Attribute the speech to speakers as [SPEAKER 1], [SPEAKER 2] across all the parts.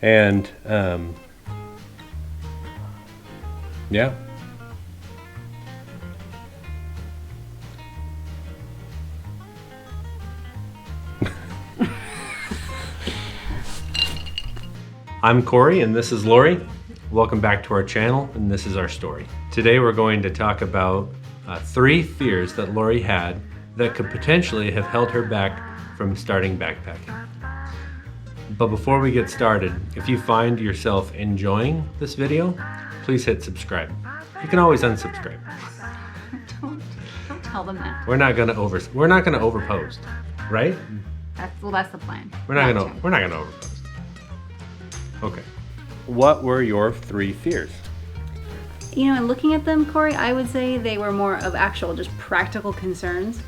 [SPEAKER 1] And yeah. I'm Corey and this is Lori. Welcome back to our channel and this is our story. Today we're going to talk about 3 fears that Lori had that could potentially have held her back from starting backpacking. But before we get started, if you find yourself enjoying this video, please hit subscribe. You can always unsubscribe.
[SPEAKER 2] Don't tell them that.
[SPEAKER 1] We're not gonna overpost, right?
[SPEAKER 2] That's the plan.
[SPEAKER 1] We're not gonna overpost. Okay. What were your 3 fears?
[SPEAKER 2] You know, and looking at them, Corey, I would say they were more of actual, just practical concerns,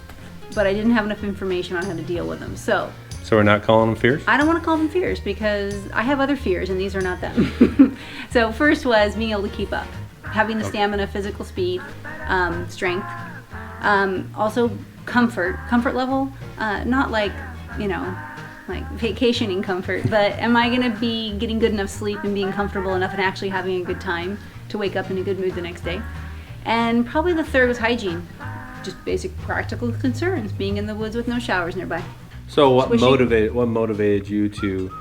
[SPEAKER 2] but I didn't have enough information on how to deal with them. So
[SPEAKER 1] we're not calling them fears?
[SPEAKER 2] I don't want to call them fears because I have other fears and these are not them. So first was being able to keep up, having the stamina, physical speed, strength, also comfort level, not like, you know, like vacationing comfort, but am I gonna be getting good enough sleep and being comfortable enough and actually having a good time to wake up in a good mood the next day? And probably the third was hygiene, just basic practical concerns, being in the woods with no showers nearby.
[SPEAKER 1] So what motivated you to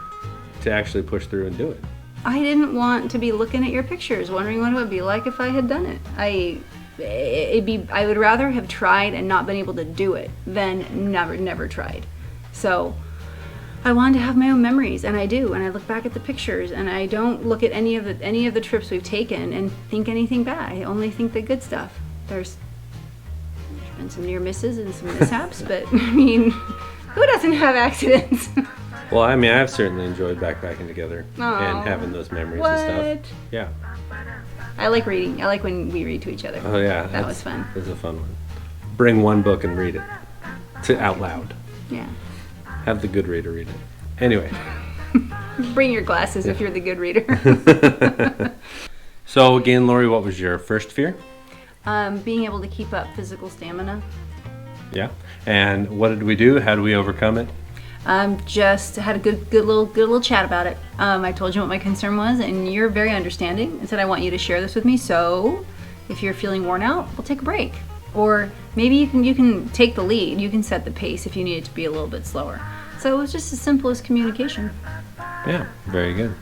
[SPEAKER 1] actually push through and do it?
[SPEAKER 2] I didn't want to be looking at your pictures, wondering what it would be like if I had done it. I would rather have tried and not been able to do it than never tried. So I wanted to have my own memories, and I do. And I look back at the pictures, and I don't look at any of the trips we've taken and think anything bad. I only think the good stuff. There's been some near misses and some mishaps, but I mean, who doesn't have accidents?
[SPEAKER 1] Well, I mean, I've certainly enjoyed backpacking together and having those memories and stuff. Yeah.
[SPEAKER 2] I like reading. I like when we read to each other.
[SPEAKER 1] Oh yeah,
[SPEAKER 2] that was fun.
[SPEAKER 1] It was a fun one. Bring one book and read it out loud.
[SPEAKER 2] Yeah.
[SPEAKER 1] Have the good reader read it. Anyway.
[SPEAKER 2] Bring your glasses if you're the good reader.
[SPEAKER 1] So again, Lori, what was your first fear?
[SPEAKER 2] Being able to keep up physical stamina.
[SPEAKER 1] Yeah. And what did we do? How did we overcome it?
[SPEAKER 2] Just had a good little chat about it. I told you what my concern was, and you're very understanding and said, I want you to share this with me. So if you're feeling worn out, we'll take a break. Or maybe you can take the lead. You can set the pace if you need it to be a little bit slower. So it was just as simple as communication.
[SPEAKER 1] Yeah, very good.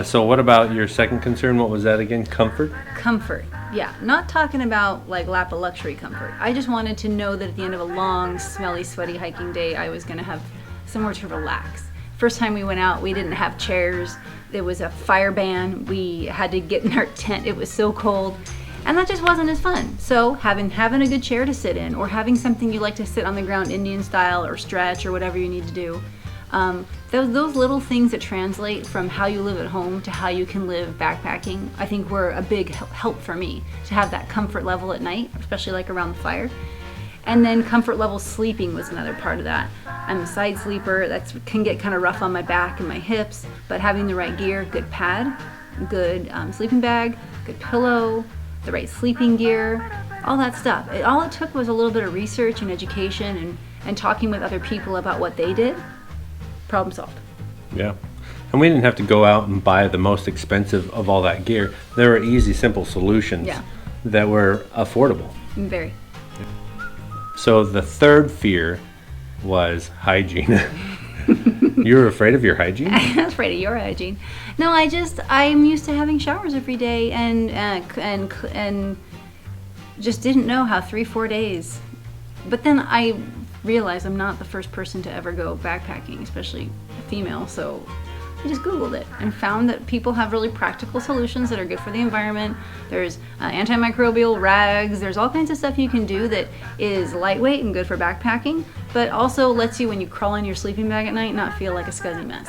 [SPEAKER 1] So what about your second concern? What was that again? Comfort?
[SPEAKER 2] Comfort, yeah. Not talking about like lap of luxury comfort. I just wanted to know that at the end of a long, smelly, sweaty hiking day, I was gonna have somewhere to relax. First time we went out, we didn't have chairs. There was a fire ban. We had to get in our tent. It was so cold. And that just wasn't as fun. So having a good chair to sit in, or having something you like to sit on the ground Indian style or stretch or whatever you need to do, those little things that translate from how you live at home to how you can live backpacking, I think were a big help for me to have that comfort level at night, especially like around the fire. And then comfort level sleeping was another part of that. I'm a side sleeper. That can get kind of rough on my back and my hips, but having the right gear, good pad, good sleeping bag, good pillow, the right sleeping gear, all that stuff. All it took was a little bit of research and education and talking with other people about what they did. Problem solved.
[SPEAKER 1] Yeah. And we didn't have to go out and buy the most expensive of all that gear. There were easy, simple solutions that were affordable.
[SPEAKER 2] Very.
[SPEAKER 1] So the third fear was hygiene. You were afraid of your hygiene?
[SPEAKER 2] I was afraid of your hygiene. No, I'm used to having showers every day and just didn't know how 3-4 days. But then I realized I'm not the first person to ever go backpacking, especially a female, so I just Googled it and found that people have really practical solutions that are good for the environment. There's antimicrobial rags, there's all kinds of stuff you can do that is lightweight and good for backpacking, but also lets you, when you crawl in your sleeping bag at night, not feel like a scuzzy mess.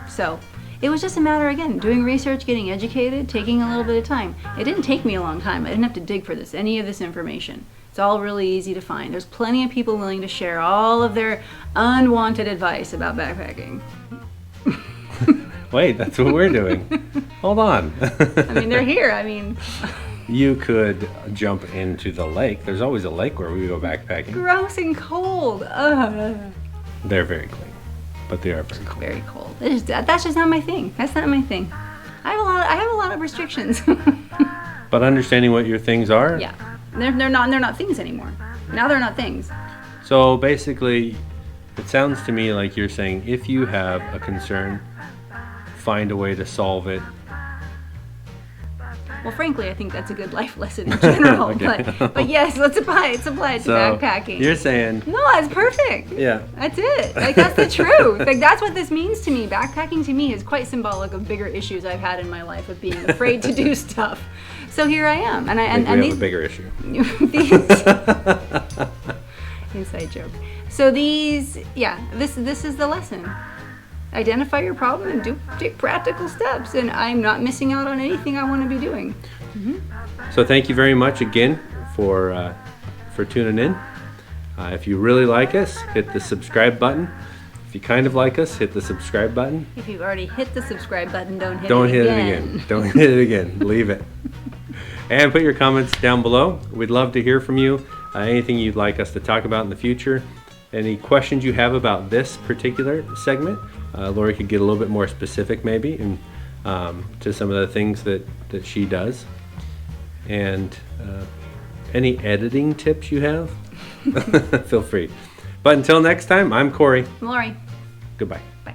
[SPEAKER 2] So it was just a matter, again, doing research, getting educated, taking a little bit of time. It didn't take me a long time. I didn't have to dig for any of this information. It's all really easy to find. There's plenty of people willing to share all of their unwanted advice about backpacking.
[SPEAKER 1] Wait, that's what we're doing. Hold on.
[SPEAKER 2] I mean, they're here. I mean,
[SPEAKER 1] you could jump into the lake. There's always a lake where we go backpacking.
[SPEAKER 2] Gross and cold. Ugh.
[SPEAKER 1] They're very clean. But they are very cold.
[SPEAKER 2] Very cold. That's just not my thing. That's not my thing. I have a lot of restrictions.
[SPEAKER 1] But understanding what your things are.
[SPEAKER 2] Yeah, they're not things anymore. Now they're not things.
[SPEAKER 1] So basically, it sounds to me like you're saying if you have a concern, find a way to solve it.
[SPEAKER 2] Well, frankly, I think that's a good life lesson in general.
[SPEAKER 1] Okay.
[SPEAKER 2] But yes, let's apply it. To backpacking.
[SPEAKER 1] You're saying.
[SPEAKER 2] No, that's perfect.
[SPEAKER 1] Yeah.
[SPEAKER 2] That's it. Like, that's the truth. Like, that's what this means to me. Backpacking to me is quite symbolic of bigger issues I've had in my life of being afraid to do stuff. So here I am. And
[SPEAKER 1] I think we have a bigger issue.
[SPEAKER 2] Inside joke. So this is the lesson. Identify your problem and take practical steps. And I'm not missing out on anything I want to be doing. Mm-hmm.
[SPEAKER 1] So thank you very much again for tuning in. If you really like us, hit the subscribe button. If you kind of like us, hit the subscribe button.
[SPEAKER 2] If you've already hit the subscribe button, don't hit
[SPEAKER 1] it
[SPEAKER 2] again.
[SPEAKER 1] again. Don't hit it again. Leave it. And put your comments down below. We'd love to hear from you. Anything you'd like us to talk about in the future. Any questions you have about this particular segment. Lori could get a little bit more specific maybe and to some of the things that she does. And any editing tips you have, feel free. But until next time, I'm Corey.
[SPEAKER 2] Lori.
[SPEAKER 1] Goodbye.
[SPEAKER 2] Bye.